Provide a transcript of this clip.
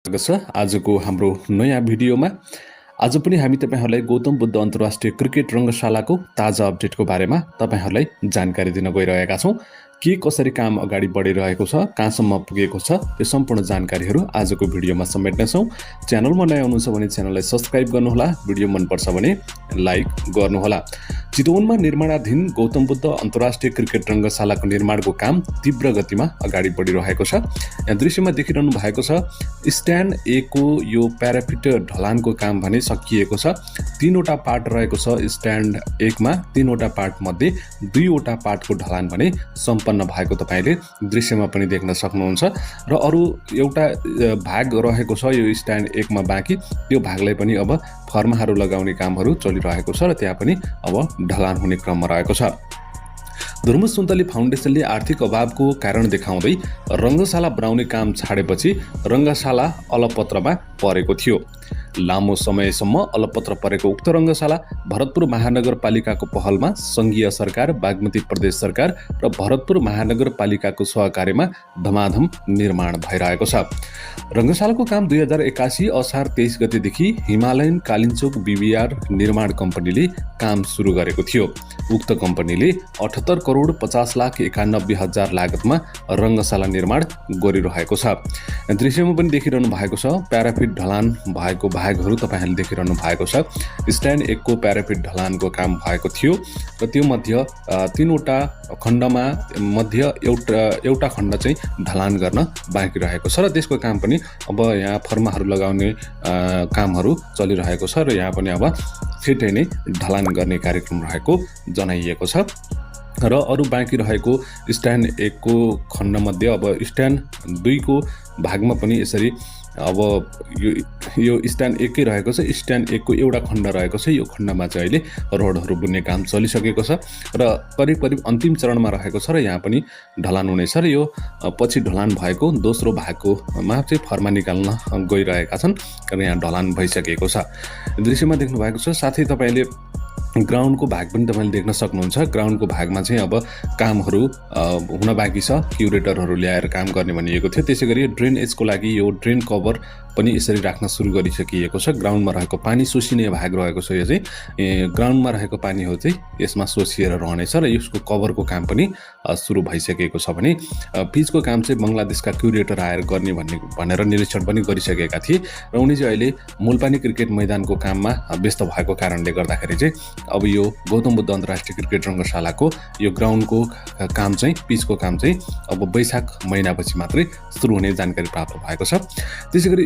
स्वागत छ आजको हाम्रो नयाँ भिडियोमा। आज पनि हामी तपाईहरुलाई गौतम बुद्ध अन्तर्राष्ट्रिय क्रिकेट रङ्गशालाको ताजा अपडेटको बारेमा तपाईहरुलाई जानकारी दिन गइरहेका छौं। के कसरी काम अगाडि बढिरहेको छ, कहाँसम्म पुगेको छ, यो सम्पूर्ण जानकारीहरू आजको भिडियोमा समेट्नेछौं। च्यानलमा नयाँ हुनुहुन्छ भने च्यानललाई सब्स्क्राइब गर्नुहोला, भिडियो मन पर्छ भने लाइक गर्नुहोला। चितवनमा निर्माणाधीन गौतम बुद्ध अन्तर्राष्ट्रिय क्रिकेट रङ्गशालाको निर्माणको काम तीव्र गतिमा अगाडि बढिरहेको छ। यहाँ दृश्यमा देखिरहनु भएको छ स्ट्यान्ड ए को यो प्याराफिट ढलानको काम भने सकिएको छ। 3वटा पार्ट रहेको छ स्ट्यान्ड 1 मा। 3वटा पार्ट मध्ये 2वटा पार्टको ढलान भने सम्पन्न भएको तपाईले दृश्यमा पनि देख्न सक्नुहुन्छ र अरु एउटा भाग रहेको छ यो स्ट्यान्ड 1 मा बाँकी। त्यो भागलाई पनि अब फर्माहरू लगाउने कामहरू चलिरहेको छ र त्यहाँ पनि अब ढलान हुने क्रममा रहेको छ। धुर्मुस सुन्तली फाउन्डेसनले आर्थिक अभावको कारण देखाउँदै रङ्गशाला बनाउने काम छाडेपछि रङ्गशाला अलपत्रमा परेको थियो। लामो समयसम्म अलपत्र परेको उक्त रङ्गशाला भरतपुर महानगरपालिकाको पहलमा संघीय सरकार, बागमती प्रदेश सरकार र भरतपुर महानगरपालिकाको सहकार्यमा धमाधम निर्माण भइरहेको छ। रङ्गशालाको काम 2081 असार 23 गतेदेखि हिमालयन कालिन्चोक बीबीआर निर्माण कम्पनीले काम सुरु गरेको थियो। उक्त कम्पनीले 78 करोड 50 लाख 91 हजार लागतमा रङ्गशाला निर्माण गरिरहेको छ। दृश्यमा पनि देखिरहनु भएको छ प्याराफिट ढलान भएको भागहरू तपाईहरुले देखिरहनु भएको छ। स्ट्यान्ड 1 को प्याराफिट ढलानको काम भएको थियो र त्यो मध्ये 3वटा खण्डमा मध्ये एउटा खण्ड चाहिँ ढलान गर्न बाँकी रहेको छ र त्यसको काम पनि अब यहाँ फर्माहरू लगाउने कामहरू चलिरहेको छ र यहाँ पनि अब छिटै नै ढलान गर्ने कार्यक्रम रहेको जनाइएको छ। र अरु बाँकी रहेको स्ट्यान्ड 1 को खण्ड मध्ये अब स्ट्यान्ड 2 को भागमा पनि यसरी अब यो स्ट्यान्ड 1 कै रहेको छ। स्ट्यान्ड 1 को एउटा खण्ड रहेको छ। यो खण्डमा चाहिँ अहिले रोडहरू बुन्ने काम चलिसकेको छ र करिब अन्तिम चरणमा रहेको छ र यहाँ पनि ढलान हुनेछ र यो पछि ढलान भएको दोस्रो भागकोमा चाहिँ फर्मा निकाल्न गइरहेका छन् र यहाँ ढलान भइसकेको छ। दृश्यमा देख्नु भएको छ। साथै तपाईले ग्राउन्डको भाग पनि तपाईले देख्न सक्नुहुन्छ। ग्राउन्डको भागमा चाहिँ अब कामहरू हुन बाँकी छ। क्युरेटरहरू ल्याएर काम गर्ने भनिएको थियो। त्यसैगरी ड्रेन एजको लागि यो ड्रेन कभर पनि यसरी राख्न सुरु गरिसकिएको छ। ग्राउन्डमा रहेको पानी सोसिने भाग रहेको छ। यो चाहिँ ग्राउन्डमा रहेको पानी हो चाहिँ यसमा सोसिएर रहनेछ र यसको कभरको काम पनि सुरु भइसकेको छ भने पिचको काम चाहिँ बङ्गलादेशका क्युरेटर आएर गर्ने भनेर निरीक्षण पनि गरिसकेका थिए र उनी चाहिँ अहिले मूलपानी क्रिकेट मैदानको काममा व्यस्त भएको कारणले गर्दाखेरि चाहिँ अब यो गौतम बुद्ध अन्तर्राष्ट्रिय क्रिकेट रङ्गशालाको यो ग्राउन्डको काम चाहिँ पिचको काम चाहिँ अब वैशाख महिनापछि मात्रै सुरु हुने जानकारी प्राप्त भएको छ। त्यसैगरी